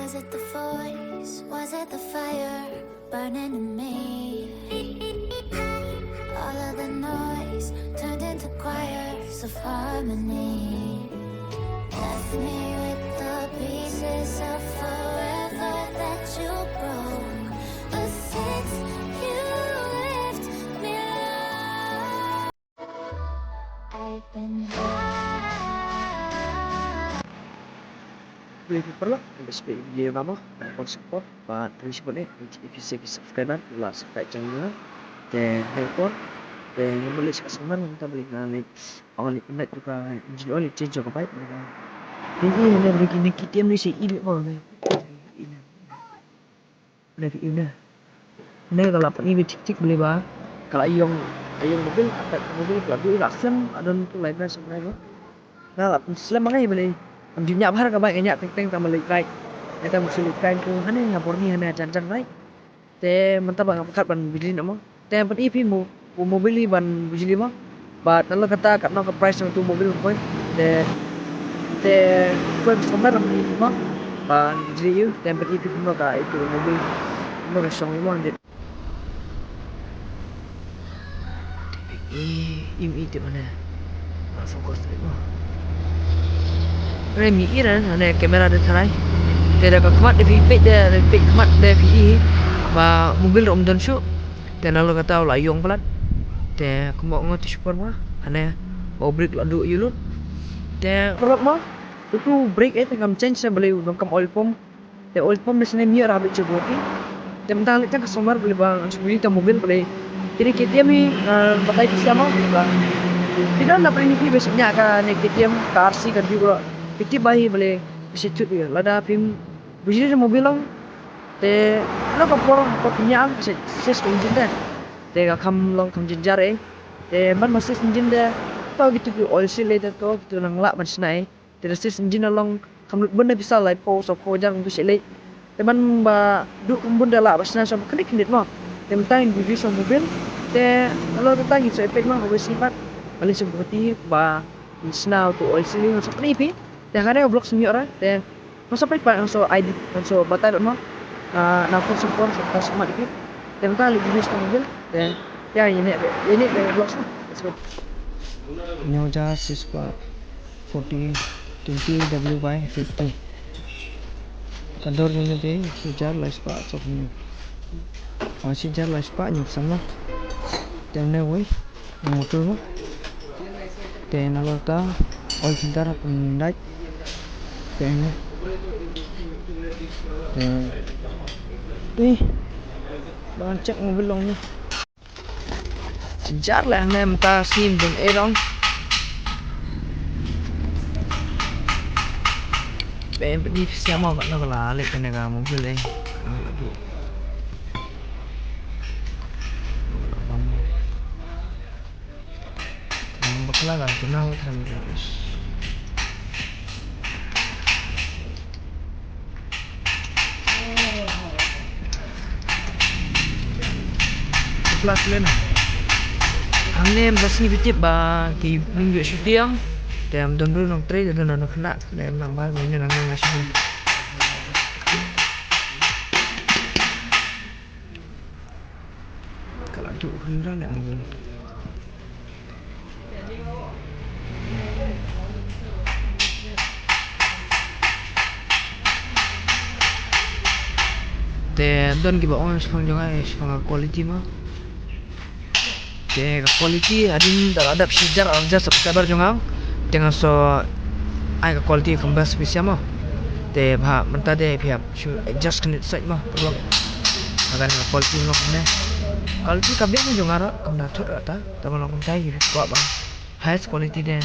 Was it the voice? Was it the fire burning in me? All of the noise turned into choirs of harmony. Left me with the pieces of forever that you broke. But since you left me alone, I've been Perlu untuk video kamu untuk support và tôi sẽ bật episode subscribe là subscribe channel dan handphone dan yang boleh sekarang kita beli nanti orang internet juga jual change juga baik mereka ini hanya begini kita mesti ini boleh ini kalau ini tik beli bah kalau yang mobil kalau action ada untuk lainnya sebenarnya nah selama ini beli Ambilnya apa các bạn cái nhận tinh tầm lịch này người ta một sự lịch canh cứ hắn ấy nhà bốn này chăn chăn đấy thế mình ta bằng cắt bằng biji nữa thế vẫn ít phim mobil bằng biji mah but kalau kata kat no price untuk mobil pun te pun sebentar mah bằng biji itu thế vẫn ít phim no ka itu mobil no ka song mah dia im itu mana fokus itu Đây Mỹ đó, này camera được thay. Đây là kemat dari pit dia, dari pit kemat dari PE. Và mobil rom dan show. Dan lalu kata layong pelat. Dan kemau ngoti super mah. Ane mau break lalu yulut. Dan pelat mah. Itu break tengah change saya beli bangkam oil pump. Dan oil pump di sini miar habis coba. Dan mentang kita customer beli bang sebeli tam mobil beli. Jadi KTM ni pakai bisa mah. Tidak nak beli ni besoknya kan KTM car sih kan juga. Piti bayi boleh situ dia. Lada pim biji mobil lang. Te lo kapor punya ang ses engine dah. Te kam long kam jenjar Te man masih engine dah. Tau gitu oil seal dah tau gitu nang lak macam nai. Te ses engine long kam benda bisa lai po so po jang tu selai. Te man ba duk benda lak macam nai so klik mah. Te mentang biji so mobil. Te kalau mentang itu efek mah habis sifat. Paling seperti ba snow tu oil sealing so ni Dan kadang blok semi orang, dan masa pergi so ID, so batai dok nampak support serta smart itu, dan kita lebih bisa mobil, dan ya ini blok semua. Nyoja siswa 40 20 WY50 kantor ini deh sejar lah spa sopnya sejar lah spa nyuk sama dan woi motor mah dan lalu ta oil filter pendai kayaknya nih bahan cek mobil long nih sejar lah yang mentah sim dan erong ini siapa kat nak lalik kena kan mobil bakal lah kenal sama terus plus lên anh em đã xin viết bà kỳ minh viện shooting đem đơn đơn lòng tây đơn nó khá đem làm ba người nên là ngay xuống các bạn tụ hơn ra lại người te đơn cái bọn sang cho ai sang quality mah te quality adin ada sejar anja subscriber jangan dengan so ai quality kembali spesial mah te bah mentah deh pihak adjust kan set mah perlu agar quality lo kena quality kabin mah jangan ada kena thut ada tapi lo kena gitu kok bang highest quality deh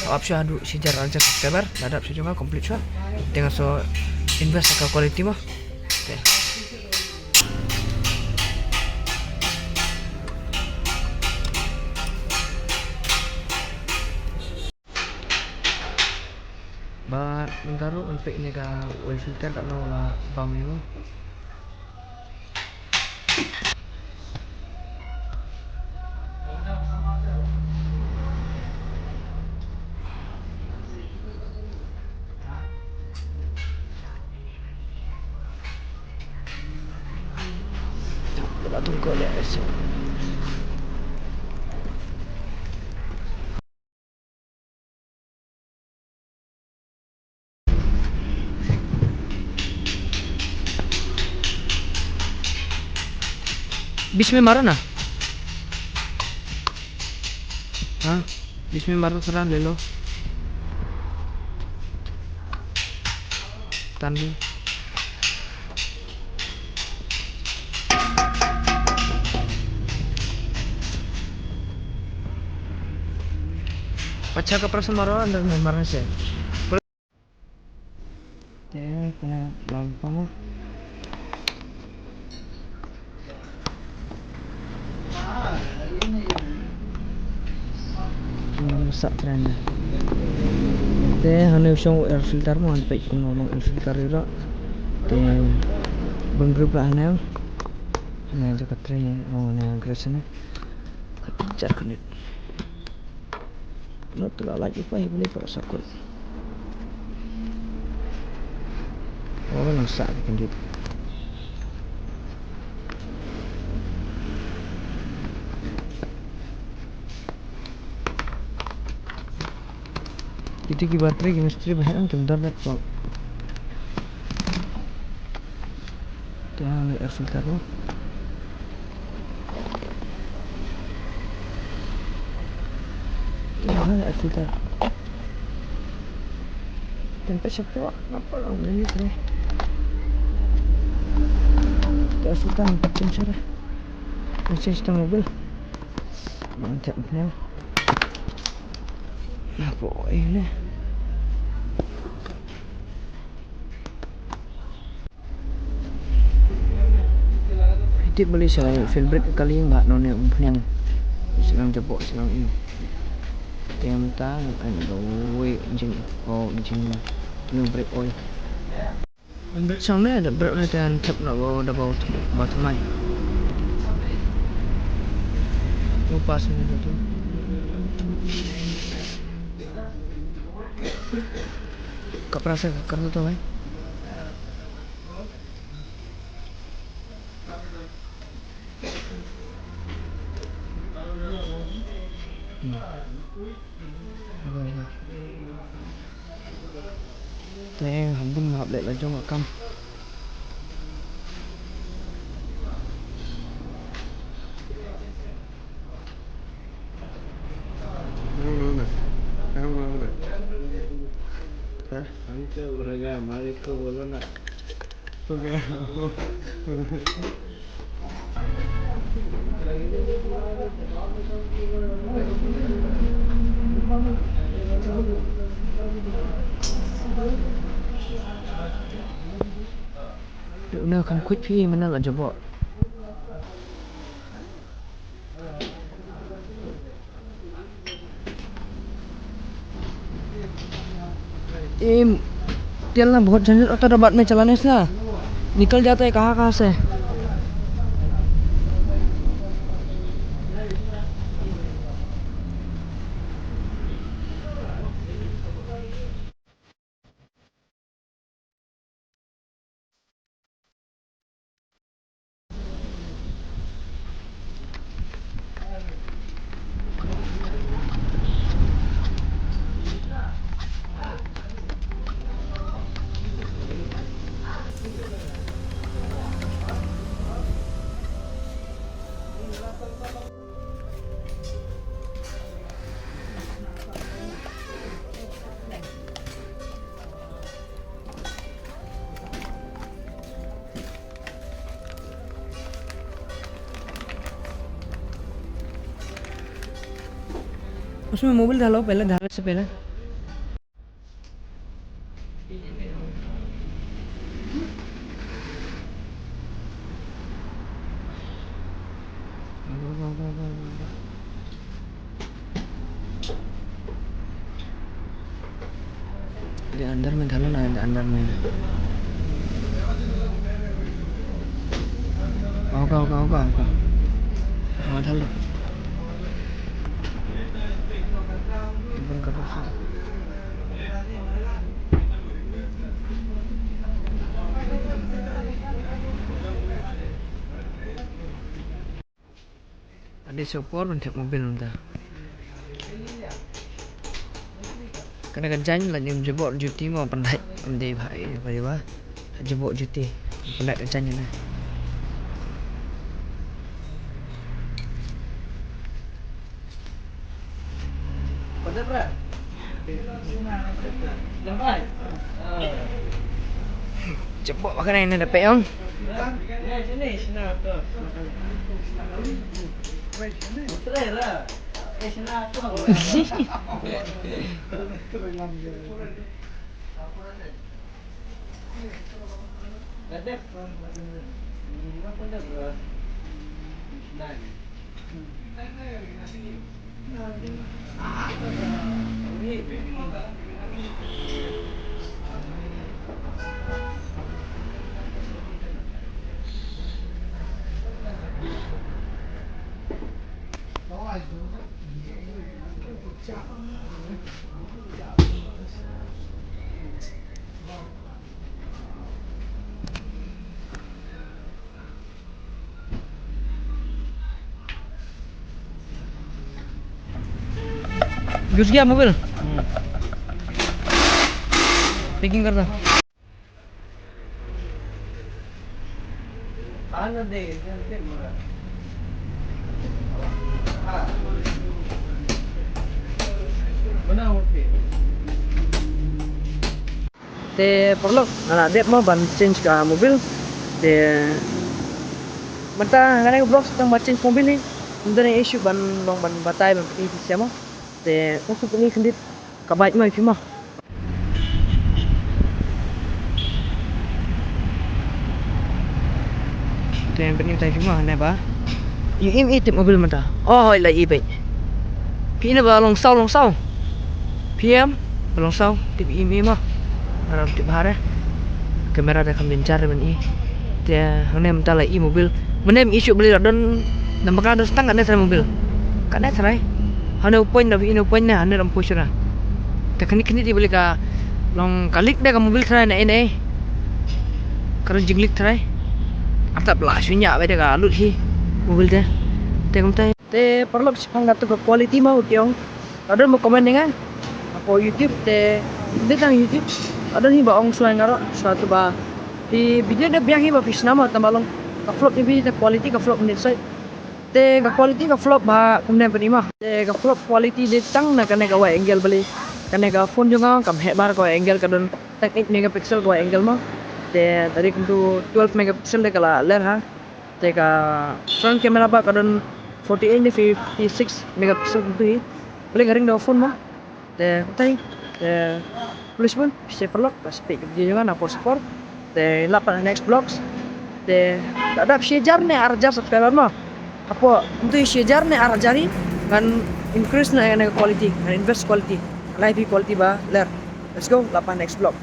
option adu sejar anja subscriber ada sejumlah complete sah dengan so invest ke quality mah ba taruh untuk ni ka oil filter kat bawah lah bang ni Coba tunggu lihat esok. बीच में मारो ना. हाँ बीच में मारो थोड़ा ले लो. Tahan. Pecah ke perasaan marah dan marah sih. Ya, kena lampu. Masak trennya. Teh hanya usung air filter mau sampai ngomong air filter itu. Teh bengkrup aneh. Nah itu katanya mau yang keresnya. Kejar kunit. Not terlalu lagi pak beli para sakut. Oh masak bikin gitu. Itu ki baterai ki misteri banyak kan net kok. Jangan air filter lo. Jangan air filter. Tempat siapa? Apa lah ini terus? Air filter macam cara. Macam sistem mobil. Mantap benar. Apa ini? Itu beli saya favorite kali enggak nonnya yang sedang jebok sedang ini. Yang tang and we engine new brake oil. Brake xong đấy là brake này thì chụp nó vào bottom line. Lupa sih itu. Kau perasa kerja tuh, Bay? Thế không bin hợp lại là cho ngọc cam. Nếu không quick phi mình là cho bộ. तेल ना बहुत झंझट होता है बाद में चलाने से ना निकल जाता है कहाँ से. उसमें मोबाइल डालो पहले डालने से पहले. Di अंदर में डालो ना अंदर में. होगा हाँ डालो. बंद करो फिर. Ada support untuk mobil entah. Kena kencang lah yang jebok juti mau pandai amde bhai bhai wah jebok juti pandai kencang ni. Pada berat. Lambat. Jebok makanan ni dapat yang. Sini sini tu. Betul lah. Sini tu. Gus gया mobil. Packing करता. आना दे मोरा. Mana okey. Te perlu anak dek mau ban change ke mobil. Te mata kan blog tentang ban change mobil ni. Untuk ni issue ban long ban batai ban pergi siapa. Te untuk ni sendiri kabaik mai cuma. Te yang penting tai cuma ni ba. Im tip mobil mata. Oh lah baik. Pina ba long sau. PM long sau tip im mah. Arab tip hare. Kamera dah kami bincang dengan ini. Dia hanya minta lagi mobil. Mana isu beli dan nampak ada setengah ada mobil. Kan ada serai. Hanya point tapi ini pointnya hanya dalam posisi. Teknik ini dibeli ka long kalik dah ka mobil serai na ini. Kalau jinglik serai. Atap lah sunyak beda ka lut hi mobil dia. Tengok tay. Te perlu sepang tu ke quality mau tiong. Ada mau komen dengan apa YouTube te tentang YouTube. Ada ni ba ong suai ngaro suatu ba di video dia biang hi ba pis nama tambalong ka flop ni bi te quality ka flop ni sai te ka quality ka flop ba kumne penima te ka flop quality de tang na kane ka wa angle bali kane ka phone junga kam he bar ko angle ka don 8 megapixel ko angle ma te dari kuntu 12 megapixel de kala ler ha te ka front camera ba ka don 48 ni 56 megapixel kuntu hi boleh garing do phone ma te tai te tulis pun bisa perlu speak dia juga nak support te lapan next vlogs te ada share ne arjar subscriber mah apa untuk share ne arjari kan increase na quality and invest quality live quality ba ler let's go lapan next vlog